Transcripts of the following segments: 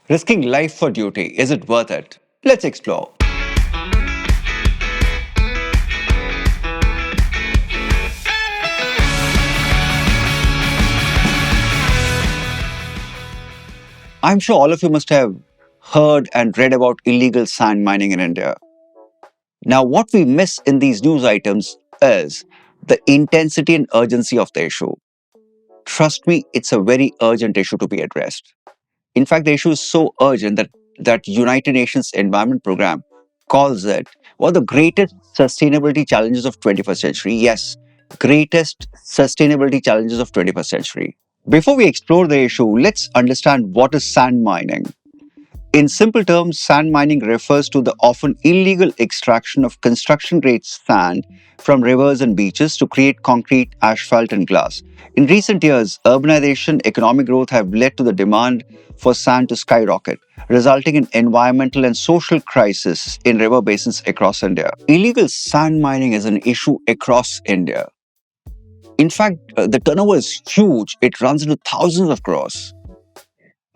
Risking life for duty, is it worth it? Let's explore. I'm sure all of you must have heard and read about illegal sand mining in India. Now, what we miss in these news items is the intensity and urgency of the issue. Trust me, it's a very urgent issue to be addressed. In fact, the issue is so urgent that United Nations Environment Program calls it one of the greatest sustainability challenges of 21st century. Yes, greatest sustainability challenges of 21st century. Before we explore the issue, let's understand what is sand mining. In simple terms, sand mining refers to the often illegal extraction of construction grade sand from rivers and beaches to create concrete, asphalt, and glass. In recent years, urbanization, economic growth have led to the demand for sand to skyrocket, resulting in environmental and social crisis in river basins across India. Illegal sand mining is an issue across India. In fact, the turnover is huge. It runs into thousands of crores.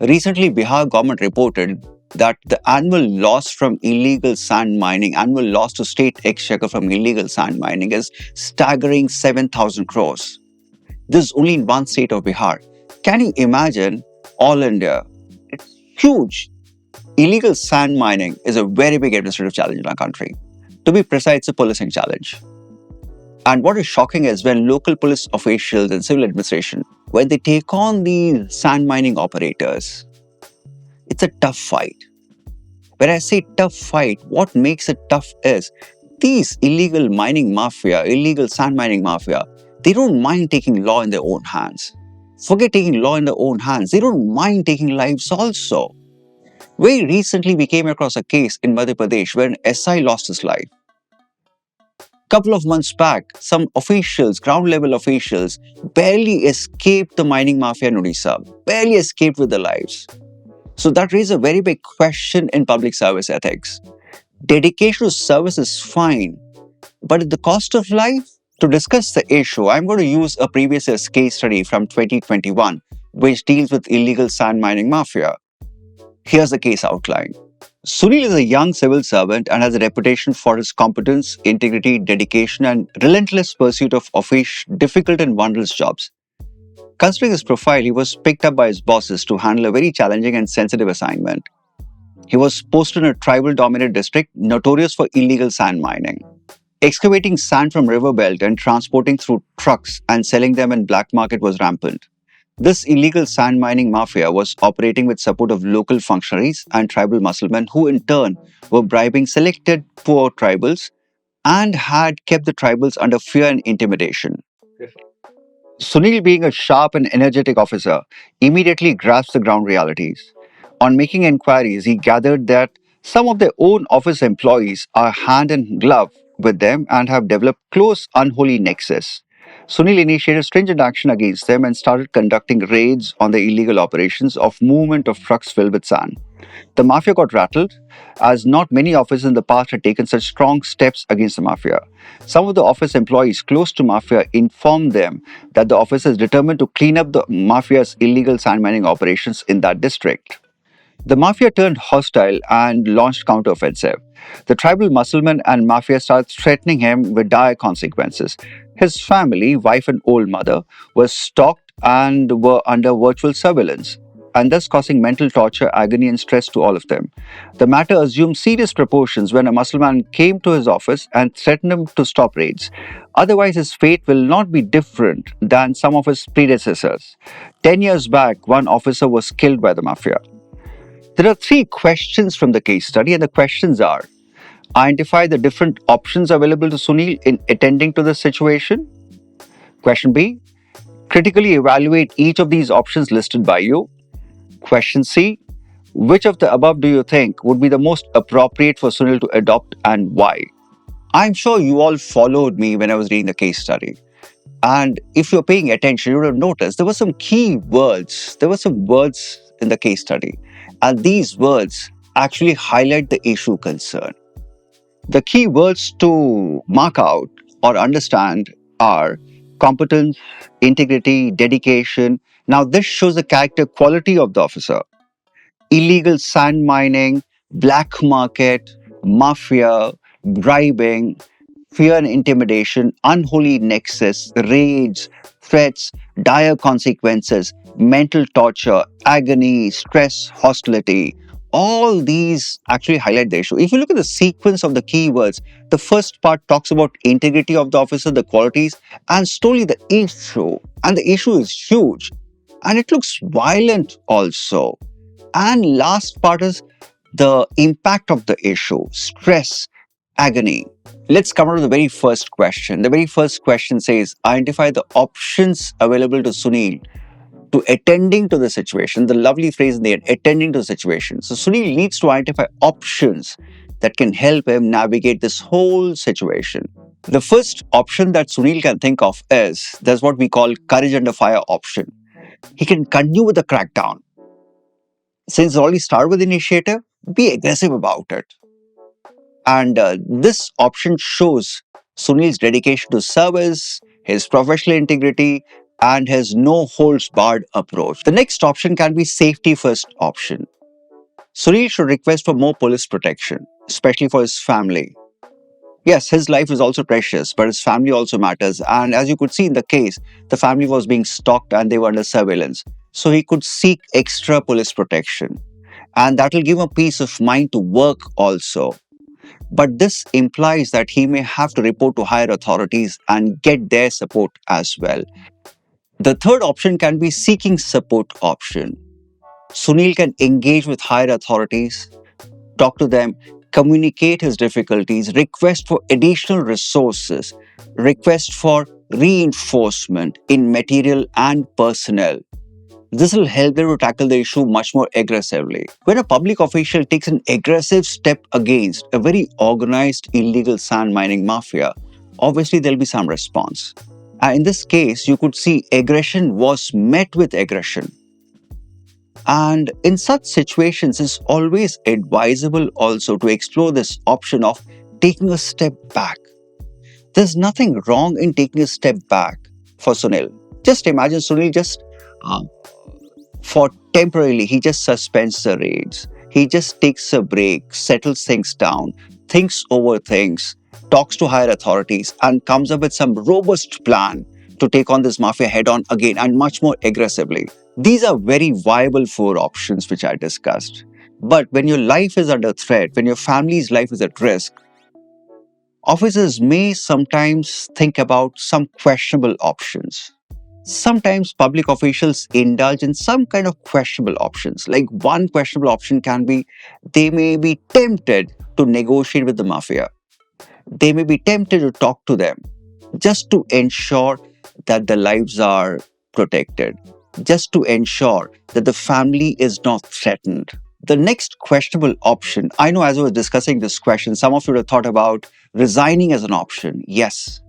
Recently, Bihar government reported that the annual loss from illegal sand mining, annual loss to state exchequer from illegal sand mining is staggering 7,000 crores. This is only in one state of Bihar. Can you imagine all India? It's huge. Illegal sand mining is a very big administrative challenge in our country. To be precise, it's a policing challenge. And what is shocking is when local police officials and civil administration, when they take on these sand mining operators, it's a tough fight. When I say tough fight, what makes it tough is these illegal mining mafia, illegal sand mining mafia, they don't mind taking law in their own hands. Forget taking law in their own hands, they don't mind taking lives also. Very recently, we came across a case in Madhya Pradesh where an SI lost his life. Couple of months back, some officials, ground level officials, barely escaped the mining mafia in Odisha, barely escaped with their lives. So that raises a very big question in public service ethics. Dedication to service is fine, but at the cost of life? To discuss the issue, I'm going to use a previous year's case study from 2021, which deals with illegal sand mining mafia. Here's the case outline. Sunil is a young civil servant and has a reputation for his competence, integrity, dedication, and relentless pursuit of difficult and wondrous jobs. Considering his profile, he was picked up by his bosses to handle a very challenging and sensitive assignment. He was posted in a tribal-dominated district notorious for illegal sand mining. Excavating sand from river belt and transporting through trucks and selling them in black market was rampant. This illegal sand mining mafia was operating with support of local functionaries and tribal musclemen who in turn were bribing selected poor tribals and had kept the tribals under fear and intimidation. Sunil, being a sharp and energetic officer, immediately grasped the ground realities. On making inquiries, he gathered that some of their own office employees are hand in glove with them and have developed close unholy nexus. Sunil initiated stringent action against them and started conducting raids on the illegal operations of movement of trucks filled with sand. The mafia got rattled, as not many officers in the past had taken such strong steps against the mafia. Some of the office employees close to mafia informed them that the office is determined to clean up the mafia's illegal sand mining operations in that district. The mafia turned hostile and launched counteroffensive. The tribal musclemen and mafia started threatening him with dire consequences. His family, wife and old mother, were stalked and were under virtual surveillance, and thus causing mental torture, agony, and stress to all of them. The matter assumed serious proportions when a Muslim came to his office and threatened him to stop raids. Otherwise, his fate will not be different than some of his predecessors. 10 years back, one officer was killed by the mafia. There are three questions from the case study, and the questions are: identify the different options available to Sunil in attending to the situation. Question B, critically evaluate each of these options listed by you. Question C, which of the above do you think would be the most appropriate for Sunil to adopt and why? I'm sure you all followed me when I was reading the case study. And if you're paying attention, you would have noticed there were some key words. There were some words in the case study. And these words actually highlight the issue concerned. The key words to mark out or understand are competence, integrity, dedication. Now, this shows the character quality of the officer. illegal sand mining, black market, mafia, bribing, fear and intimidation, unholy nexus, raids, threats, dire consequences, mental torture, agony, stress, hostility. All these actually highlight the issue. If you look at the sequence of the keywords, the first part talks about integrity of the officer, the qualities, and slowly the issue. And the issue is huge. And it looks violent also. And last part is the impact of the issue, stress, agony. Let's come on to the very first question. The very first question says, identify the options available to Sunil to attending to the situation. The lovely phrase in the end, attending to the situation. So Sunil needs to identify options that can help him navigate this whole situation. The first option that Sunil can think of is, there's what we call courage under fire option. He can continue with the crackdown. Since already started with initiative, be aggressive about it. And this option shows Sunil's dedication to service, his professional integrity, and his no holds barred approach. The next option can be safety first option. Sunil should request for more police protection, especially for his family. Yes, his life is also precious, but his family also matters. And as you could see in the case, the family was being stalked and they were under surveillance. So he could seek extra police protection. And that will give him peace of mind to work also. But this implies that he may have to report to higher authorities and get their support as well. The third option can be seeking support option. Sunil can engage with higher authorities, talk to them, communicate his difficulties, request for additional resources, request for reinforcement in material and personnel. This will help them to tackle the issue much more aggressively. When a public official takes an aggressive step against a very organized illegal sand mining mafia, obviously there'll be some response. And in this case, you could see aggression was met with aggression. And in such situations, it's always advisable also to explore this option of taking a step back. There's nothing wrong in taking a step back for Sunil. Just imagine Sunil just for temporarily, he just suspends the raids. He just takes a break, settles things down, thinks over things, talks to higher authorities, and comes up with some robust plan to take on this mafia head on again and much more aggressively. These are very viable four options which I discussed. But when your life is under threat, when your family's life is at risk, officers may sometimes think about some questionable options. Sometimes public officials indulge in some kind of questionable options. Like one questionable option can be they may be tempted to negotiate with the mafia. They may be tempted to talk to them just to ensure that the lives are protected, just to ensure that the family is not threatened. The next questionable option, I know as I was discussing this question, some of you would have thought about resigning as an option. Yes,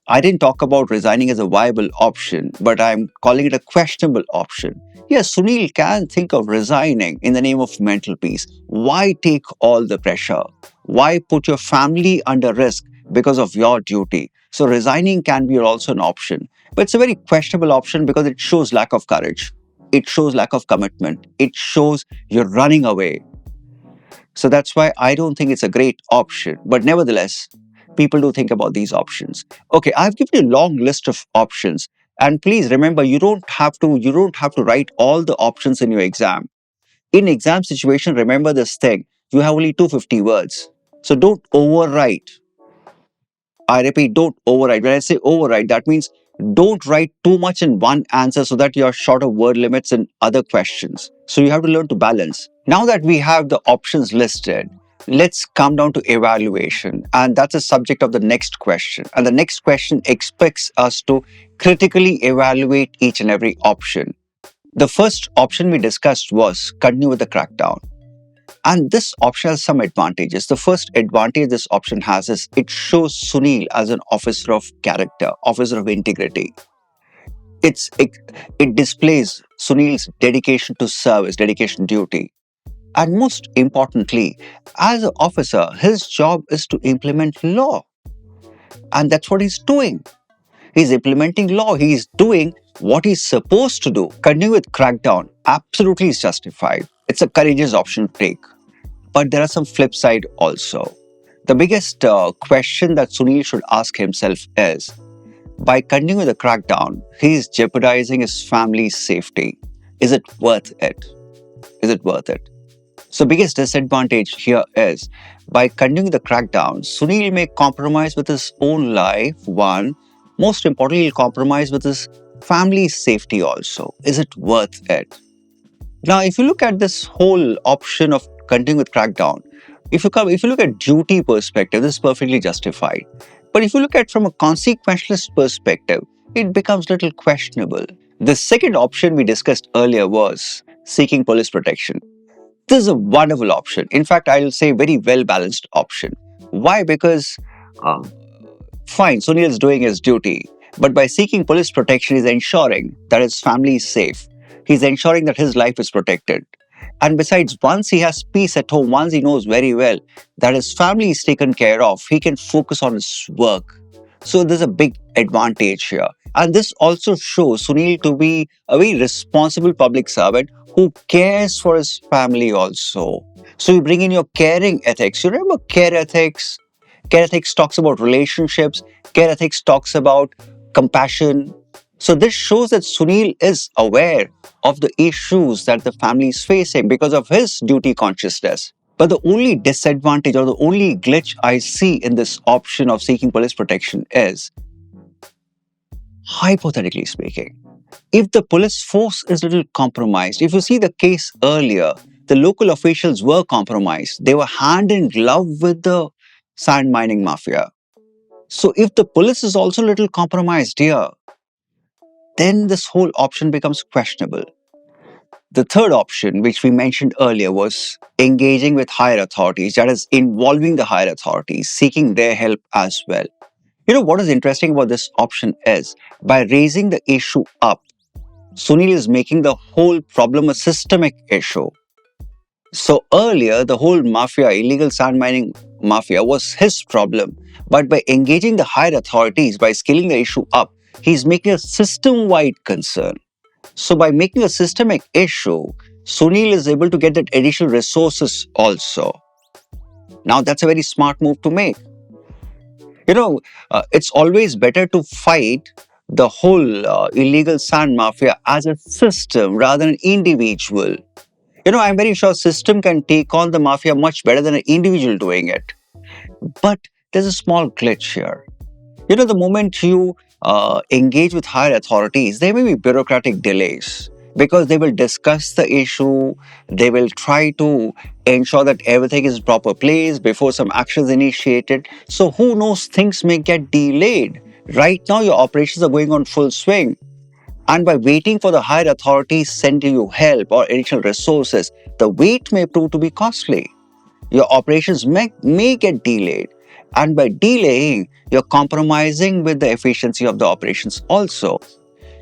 I didn't talk about resigning as a viable option, but I'm calling it a questionable option. Yes, Sunil can think of resigning in the name of mental peace. Why take all the pressure? Why put your family under risk because of your duty? So resigning can be also an option. But it's a very questionable option because it shows lack of courage. It shows lack of commitment. It shows you're running away. So that's why I don't think it's a great option. But nevertheless, people do think about these options. Okay, I've given you a long list of options. And please remember, you don't have to write all the options in your exam. In exam situation, remember this thing. You have only 250 words. So don't overwrite. I repeat, don't overwrite. When I say overwrite, that means don't write too much in one answer so that you're short of word limits in other questions. So you have to learn to balance. Now that we have the options listed, let's come down to evaluation. And that's the subject of the next question. And the next question expects us to critically evaluate each and every option. The first option we discussed was continue with the crackdown. And this option has some advantages. The first advantage this option has is it shows Sunil as an officer of character, officer of integrity. It displays Sunil's dedication to service, dedication to duty. And most importantly, as an officer, his job is to implement law. And that's what he's doing. He's implementing law. He's doing what he's supposed to do. Continue with crackdown absolutely is justified. It's a courageous option to take. But there are some flip side also. The biggest question that Sunil should ask himself is, by continuing the crackdown, he is jeopardizing his family's safety. Is it worth it? Is it worth it? So, biggest disadvantage here is, by continuing the crackdown, Sunil may compromise with his own life. One, most importantly, he'll compromise with his family's safety also. Is it worth it? Now, if you look at this whole option of continuing with crackdown, if you look at duty perspective, this is perfectly justified. But if you look at from a consequentialist perspective, it becomes little questionable. The second option we discussed earlier was seeking police protection. This is a wonderful option. In fact, I'll say very well balanced option. Why? Because uh, fine, Sunil is doing his duty, but by seeking police protection, he's ensuring that his family is safe. He's ensuring that his life is protected. And besides, once he has peace at home, once he knows very well that his family is taken care of, he can focus on his work. So there's a big advantage here. And this also shows Sunil to be a very responsible public servant who cares for his family also. So you bring in your caring ethics. You remember care ethics? Care ethics talks about relationships. Care ethics talks about compassion. So this shows that Sunil is aware of the issues that the family is facing because of his duty consciousness. But the only disadvantage or the only glitch I see in this option of seeking police protection is, hypothetically speaking, if the police force is a little compromised, if you see the case earlier, the local officials were compromised. They were hand in glove with the sand mining mafia. So if the police is also a little compromised here, then this whole option becomes questionable. The third option, which we mentioned earlier, was engaging with higher authorities, that is, involving the higher authorities, seeking their help as well. You know what is interesting about this option is, by raising the issue up, Sunil is making the whole problem a systemic issue. So earlier, the whole mafia, illegal sand mining mafia, was his problem. But by engaging the higher authorities, by scaling the issue up, he's making a system wide concern. So by making a systemic issue, Sunil is able to get that additional resources also. Now that's a very smart move to make. It's always better to fight the whole illegal sand mafia as a system rather than an individual. I'm very sure system can take on the mafia much better than an individual doing it. But there's a small glitch here. The moment you engage with higher authorities, there may be bureaucratic delays because they will discuss the issue, they will try to ensure that everything is in proper place before some action is initiated. So who knows, things may get delayed. Right now, your operations are going on full swing. And by waiting for the higher authorities sending you help or additional resources, the wait may prove to be costly. Your operations may get delayed. And by delaying, you're compromising with the efficiency of the operations also.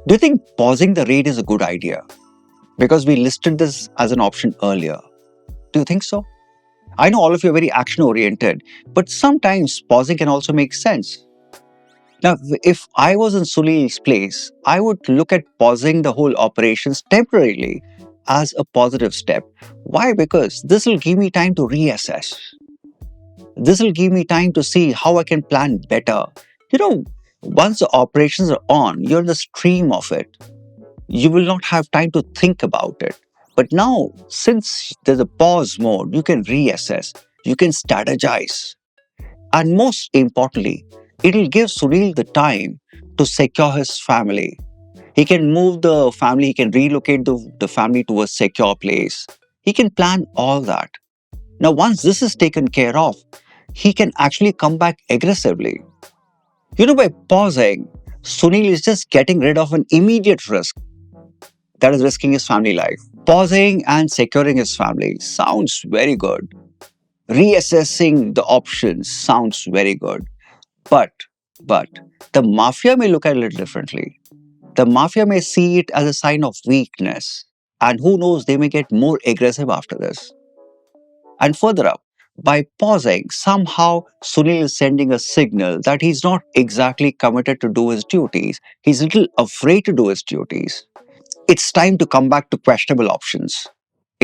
Do you think pausing the raid is a good idea? Because we listed this as an option earlier. Do you think so? I know all of you are very action oriented, but sometimes pausing can also make sense. Now, if I was in Sunil's place, I would look at pausing the whole operations temporarily as a positive step. Why? Because this will give me time to reassess. This will give me time to see how I can plan better. Once the operations are on, you're in the stream of it. You will not have time to think about it. But now, since there's a pause mode, you can reassess, you can strategize. And most importantly, it will give Sunil the time to secure his family. He can move the family, he can relocate the family to a secure place. He can plan all that. Now, once this is taken care of, he can actually come back aggressively. By pausing, Sunil is just getting rid of an immediate risk, that is risking his family life. Pausing and securing his family sounds very good. Reassessing the options sounds very good. But, but the mafia may look at it a little differently. The mafia may see it as a sign of weakness. And who knows, they may get more aggressive after this. And further up, by pausing, somehow Sunil is sending a signal that he's not exactly committed to do his duties. He's a little afraid to do his duties. It's time to come back to questionable options.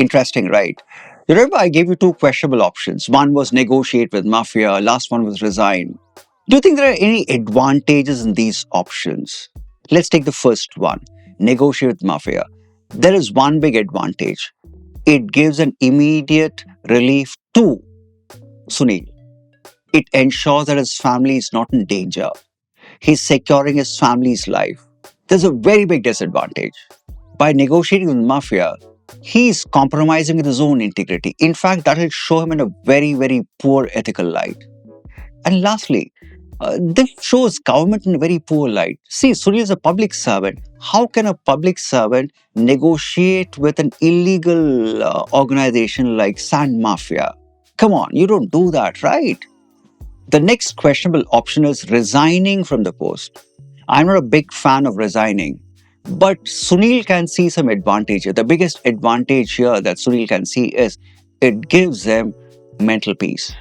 Interesting, right? You remember I gave you two questionable options. One was negotiate with mafia, last one was resign. Do you think there are any advantages in these options? Let's take the first one, negotiate with mafia. There is one big advantage. It gives an immediate relief to Sunil. It ensures that his family is not in danger. He's securing his family's life. There's a very big disadvantage. By negotiating with mafia, he's compromising with his own integrity. In fact, that will show him in a very, very poor ethical light. And lastly, this shows government in a very poor light. See, Sunil is a public servant. How can a public servant negotiate with an illegal organization like Sand Mafia? Come on, you don't do that, right? The next questionable option is resigning from the post. I'm not a big fan of resigning, but Sunil can see some advantage here. The biggest advantage here that Sunil can see is it gives him mental peace.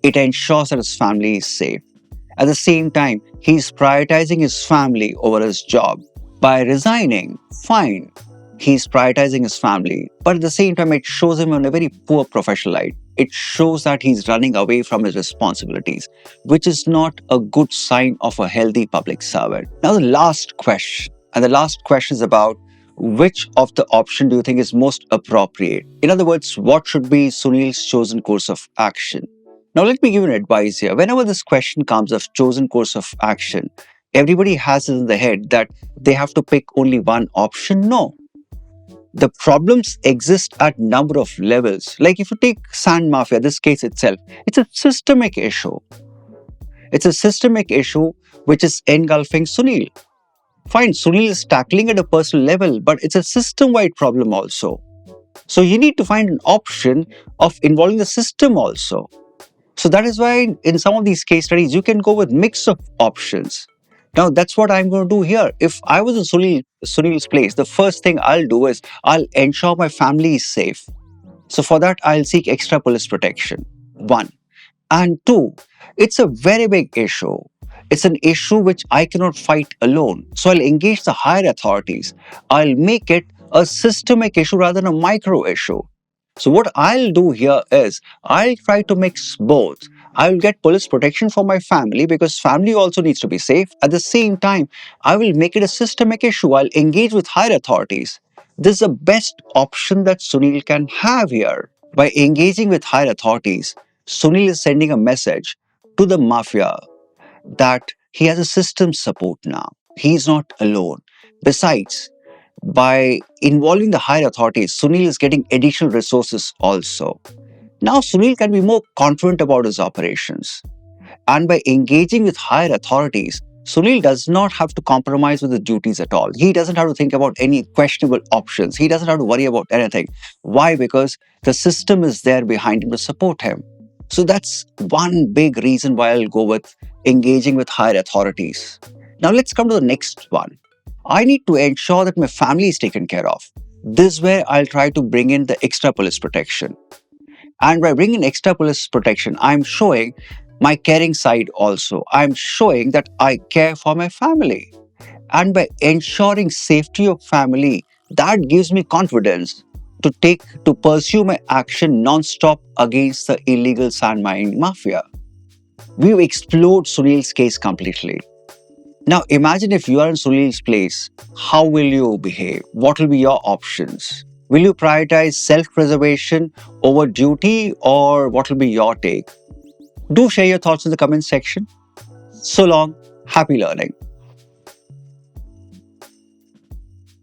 It ensures that his family is safe. At the same time, he's prioritizing his family over his job. By resigning, fine, he's prioritizing his family, but at the same time, it shows him in a very poor professional light. It shows that he's running away from his responsibilities, which is not a good sign of a healthy public servant. Now, the last question, and the last question is about which of the option do you think is most appropriate? In other words, what should be Sunil's chosen course of action? Now, let me give you an advice here. Whenever this question comes of chosen course of action, everybody has it in the head that they have to pick only one option. No. The problems exist at number of levels. Like if you take Sand Mafia, this case itself, it's a systemic issue. It's a systemic issue which is engulfing Sunil. Fine, Sunil is tackling at a personal level, but it's a system-wide problem also. So you need to find an option of involving the system also. So that is why in some of these case studies, you can go with mix of options. Now, that's what I'm going to do here. If I was in Sunil's place, the first thing I'll do is I'll ensure my family is safe. So for that, I'll seek extra police protection. One. And two, it's a very big issue. It's an issue which I cannot fight alone. So I'll engage the higher authorities. I'll make it a systemic issue rather than a micro issue. So what I'll do here is I'll try to mix both. I'll get police protection for my family because family also needs to be safe. At the same time, I will make it a systemic issue. I'll engage with higher authorities. This is the best option that Sunil can have here. By engaging with higher authorities, Sunil is sending a message to the mafia that he has a system support now. He's not alone. Besides, by involving the higher authorities, Sunil is getting additional resources also. Now Sunil can be more confident about his operations. And by engaging with higher authorities, Sunil does not have to compromise with his duties at all. He doesn't have to think about any questionable options. He doesn't have to worry about anything. Why? Because the system is there behind him to support him. So that's one big reason why I'll go with engaging with higher authorities. Now let's come to the next one. I need to ensure that my family is taken care of. This is where I'll try to bring in the extra police protection. And by bringing extra police protection, I'm showing my caring side also. I'm showing that I care for my family. And by ensuring safety of family, that gives me confidence to pursue my action non-stop against the illegal sand mining mafia. We've explored Sunil's case completely. Now imagine if you are in Sunil's place, how will you behave? What will be your options? Will you prioritize self-preservation over duty, or what will be your take? Do share your thoughts in the comment section. So long, happy learning.